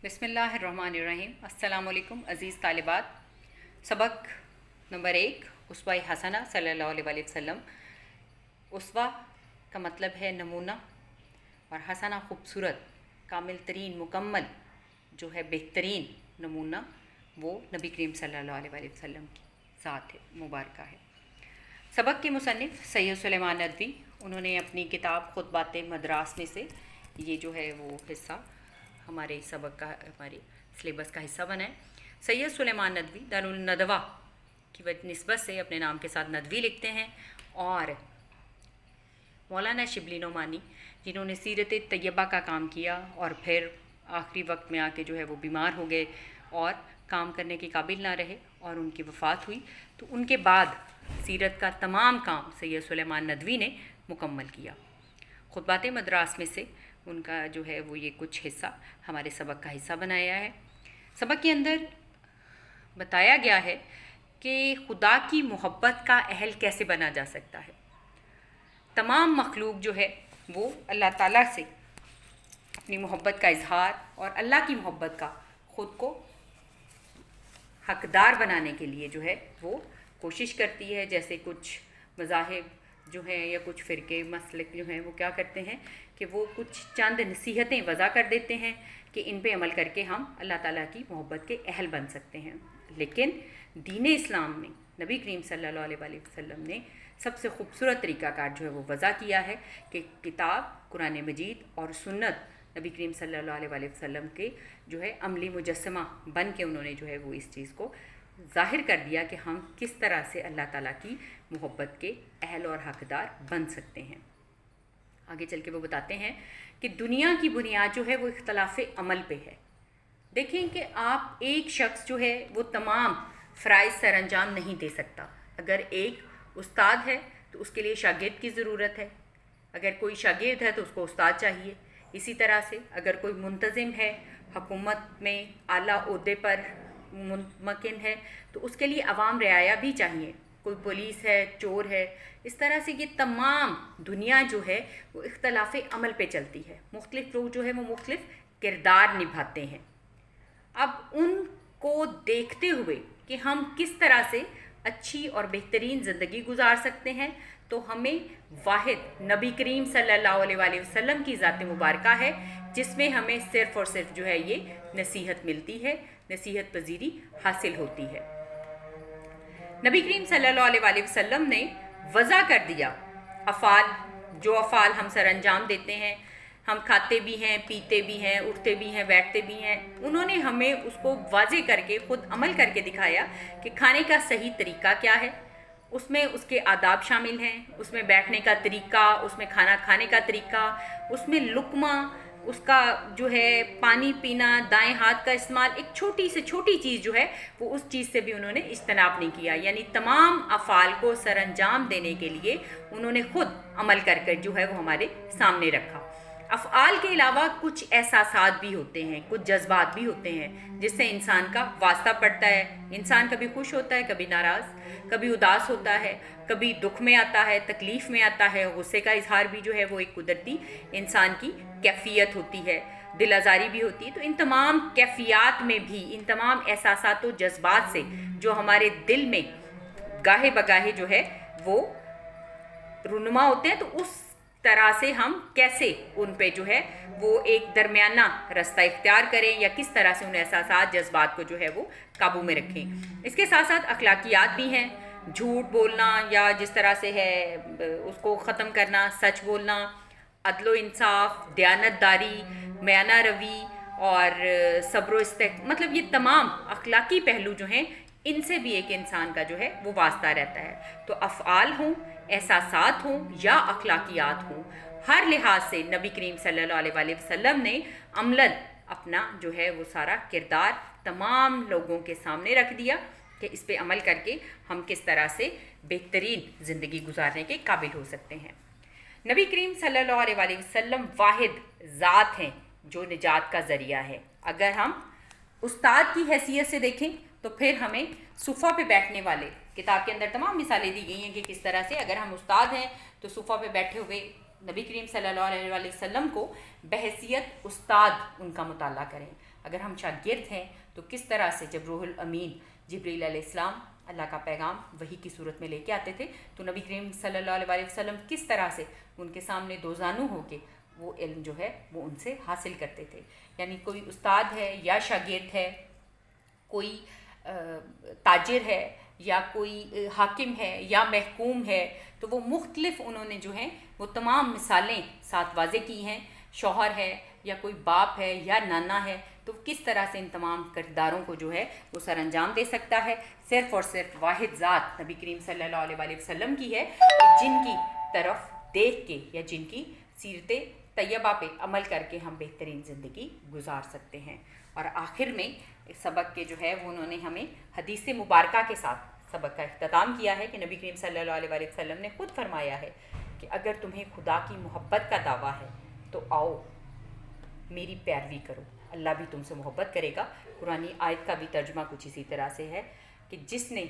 बिस्मिल्लाहिर्रहमानिर्रहीम। अस्सलाम वालेकुम अज़ीज़ तालिबात। सबक नंबर 1, उसवा हसना सल्लल्लाहु अलैहि वसल्लम। उसवा का मतलब है नमूना, और हसना ख़ूबसूरत, कामिल तरीन, मुकम्मल जो है बेहतरीन नमूना, वो नबी करीम सल्लल्लाहु अलैहि वसल्लम की ज़ात है, मुबारक है। सबक के मुसन्निफ़ सैयद सुलेमान नदवी, उन्होंने अपनी किताब खुतबात मदरास में से ये जो है वो हिस्सा हमारे सबक का, हमारे सिलेबस का हिस्सा बना है। सैयद सुलेमान नदवी दारुल नदवा की निस्बत से अपने नाम के साथ नदवी लिखते हैं, और मौलाना शिबली नोमानी जिन्होंने सीरत तैयबा का काम किया और फिर आखिरी वक्त में आके जो है वो बीमार हो गए और काम करने के काबिल ना रहे और उनकी वफ़ात हुई, तो उनके बाद सीरत का तमाम काम सैयद सुलेमान नदवी ने मुकम्मल किया। खुतबात मदरास में से उनका जो है वो ये कुछ हिस्सा हमारे सबक का हिस्सा बनाया है। सबक के अंदर बताया गया है कि खुदा की मोहब्बत का अहल कैसे बना जा सकता है। तमाम मखलूक जो है वो अल्लाह ताला से अपनी मोहब्बत का इजहार और अल्लाह की मोहब्बत का ख़ुद को हकदार बनाने के लिए जो है वो कोशिश करती है। जैसे कुछ मज़ाहिब जो हैं या कुछ फ़िरके मसलक जो हैं वो क्या करते हैं कि वो कुछ चंद नसीहतें वज़ा कर देते हैं कि इन पे अमल करके हम अल्लाह ताला की मोहब्बत के अहल बन सकते हैं। लेकिन दीन इस्लाम में नबी करीम सल्लल्लाहु अलैहि वसल्लम ने सबसे ख़ूबसूरत तरीक़ाकार जो है वो वज़ा किया है कि किताब कुरान मजीद और सुन्नत नबी करीम सल्लल्लाहु अलैहि वसल्लम के जो है अमली मुजस्समा बन के उन्होंने जो है वो इस चीज़ को ज़ाहिर कर दिया कि हम किस तरह से अल्लाह ताला की मोहब्बत के अहल और हकदार बन सकते हैं। आगे चल के वो बताते हैं कि दुनिया की बुनियाद जो है वो इख्तलाफ़ अमल पे है। देखें कि आप एक शख्स जो है वो तमाम फ़राइज़ सर अंजाम नहीं दे सकता। अगर एक उस्ताद है तो उसके लिए शागिर्द की ज़रूरत है, अगर कोई शागिर्द है तो उसको उस्ताद चाहिए। इसी तरह से अगर कोई मुंतज़िम है, हुकूमत में आला ओहदे पर मुमकिन है, तो उसके लिए अवाम रियाया भी चाहिए। कोई पुलिस है, चोर है, इस तरह से ये तमाम दुनिया जो है वो इख्तलाफ़ अमल पे चलती है। मुख्तलिफ़ लोग जो है वो मुख्तलिफ़ किरदार निभाते हैं। अब उनको देखते हुए कि हम किस तरह से अच्छी और बेहतरीन ज़िंदगी गुजार सकते हैं, तो हमें वाहिद नबी करीम सल्लल्लाहु अलैहि वसल्लम की ज़ात मुबारका है जिसमें हमें सिर्फ़ और सिर्फ जो है ये नसीहत मिलती है, नसीहत पजीरी हासिल होती है। नबी करीम सल्लल्लाहु अलैहि वसल्लम ने वज़ा कर दिया अफ़ाल, जो अफ़ाल हम सर अंजाम देते हैं, हम खाते भी हैं, पीते भी हैं, उठते भी हैं, बैठते भी हैं, उन्होंने हमें उसको वाज़े करके ख़ुद अमल करके दिखाया कि खाने का सही तरीक़ा क्या है। उसमें उसके आदाब शामिल हैं, उसमें बैठने का तरीक़ा, उसमें खाना खाने का तरीक़ा, उसमें लुक़मा, उसका जो है पानी पीना, दाएं हाथ का इस्तेमाल, एक छोटी से छोटी चीज़ जो है वो उस चीज़ से भी उन्होंने इज्तनाब नहीं किया। यानी तमाम अफ़ाल को सर अंजाम देने के लिए उन्होंने ख़ुद अमल कर कर जो है वो हमारे सामने रखा। अफ़आल के अलावा कुछ एहसासात भी होते हैं, कुछ जज्बात भी होते हैं जिससे इंसान का वास्ता पड़ता है। इंसान कभी खुश होता है, कभी नाराज़, कभी उदास होता है, कभी दुख में आता है, तकलीफ़ में आता है। गुस्से का इजहार भी जो है वो एक कुदरती इंसान की कैफियत होती है, दिल आज़ारी भी होती है। तो इन तमाम कैफियत में भी, इन तमाम एहसासात व जज्बात से जो हमारे दिल में गाहे बगाहे जो है वो रुनुमा होते हैं, तो उस तरह से हम कैसे उन पे जो है वो एक दरमियाना रास्ता इख्तियार करें या किस तरह से उन एहसासात जज्बात को जो है वो काबू में रखें। इसके साथ साथ अखलाकियात भी हैं, झूठ बोलना या जिस तरह से है उसको ख़त्म करना, सच बोलना, अदलो इंसाफ, दयानतदारी, मयाना रवी और सब्र मतलब ये तमाम अखलाकी पहलू जो हैं इनसे भी एक इंसान का जो है वो वास्ता रहता है। तो अफ़आल हों, एहसासात हों या अखलाकियात हों, हर लिहाज से नबी करीम सल्लल्लाहु अलैहि वसल्लम ने अमलन अपना जो है वो सारा किरदार तमाम लोगों के सामने रख दिया कि इस पे अमल करके हम किस तरह से बेहतरीन ज़िंदगी गुजारने के काबिल हो सकते हैं। नबी करीम सल्लल्लाहु अलैहि वसल्लम वाहिद ज़ात हैं जो निजात का ज़रिया है। अगर हम उस्ताद की हैसियत से देखें तो फिर हमें सुफ़ा पे बैठने वाले, किताब के अंदर तमाम मिसालें दी गई हैं कि किस तरह से अगर हम उस्ताद हैं तो सुफ़ा पे बैठे हुए नबी करीम सल्लल्लाहु अलैहि वसल्लम को बहैसियत उस्ताद उनका मुताला करें। अगर हम शागिर्द हैं तो किस तरह से जब रूहुल अमीन जिब्रील अलैहिस्सलाम अल्लाह का पैगाम वही की सूरत में लेके आते थे तो नबी करीम सल्लल्लाहु अलैहि वसल्लम किस तरह से उनके सामने दोजानू होके वो इल्म जो है वो उनसे हासिल करते थे। यानी कोई उस्ताद है या शागिर्द है, कोई ताजिर है या कोई हाकिम है या महकूम है, तो वो मुख्तलिफ उन्होंने जो है वो तमाम मिसालें साथ वाज़े की हैं। शौहर है या कोई बाप है या नाना है, तो किस तरह से इन तमाम किरदारों को जो है वो सर अंजाम दे सकता है। सिर्फ़ और सिर्फ वाहिद ज़ात नबी करीम सल्लल्लाहु अलैहि वसल्लम की है कि जिनकी तरफ देख के या जिनकी सीरत तैयबा पे अमल करके हम बेहतरीन ज़िंदगी गुजार सकते हैं। और आखिर में इस सबक के जो है वो उन्होंने हमें हदीस मुबारका के साथ सबक का इख्तिताम किया है कि नबी करीम सल्लल्लाहु अलैहि वसल्लम ने खुद फरमाया है कि अगर तुम्हें खुदा की मोहब्बत का दावा है तो आओ मेरी पैरवी करो, अल्लाह भी तुमसे मोहब्बत करेगा। कुरानी आयत का भी तर्जुमा कुछ इसी तरह से है कि जिसने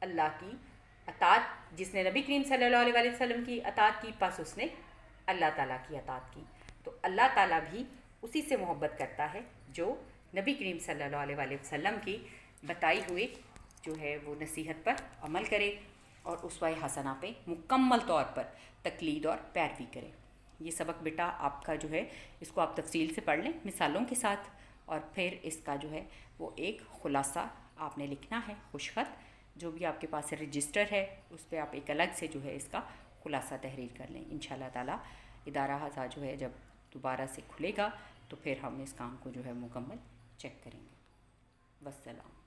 अल्लाह की अतात, जिसने नबी करीम सल्लल्लाहु अलैहि वसल्लम की अतात की, पास उसने अल्लाह ताला की अतात की। तो अल्लाह ताला भी उसी से मोहब्बत करता है जो नबी करीम सल्लल्लाहु अलैहि वसल्लम की बताई हुई जो है वो नसीहत पर अमल करे और उसवा हसना पे मुकम्मल तौर पर तकलीद और पैरवी करे। ये सबक बेटा आपका जो है इसको आप तफसील से पढ़ लें मिसालों के साथ, और फिर इसका जो है वो एक ख़ुलासा आपने लिखना है। खुशखत जो भी आपके पास रजिस्टर है उस पर आप एक अलग से जो है इसका ख़ुलासा तहरीर कर लें। इंशाअल्लाह ताला इदारा हज़ा जो है जब दोबारा से खुलेगा तो फिर हम इस काम को जो है मुकम्मल चेक करेंगे। वस्सलाम।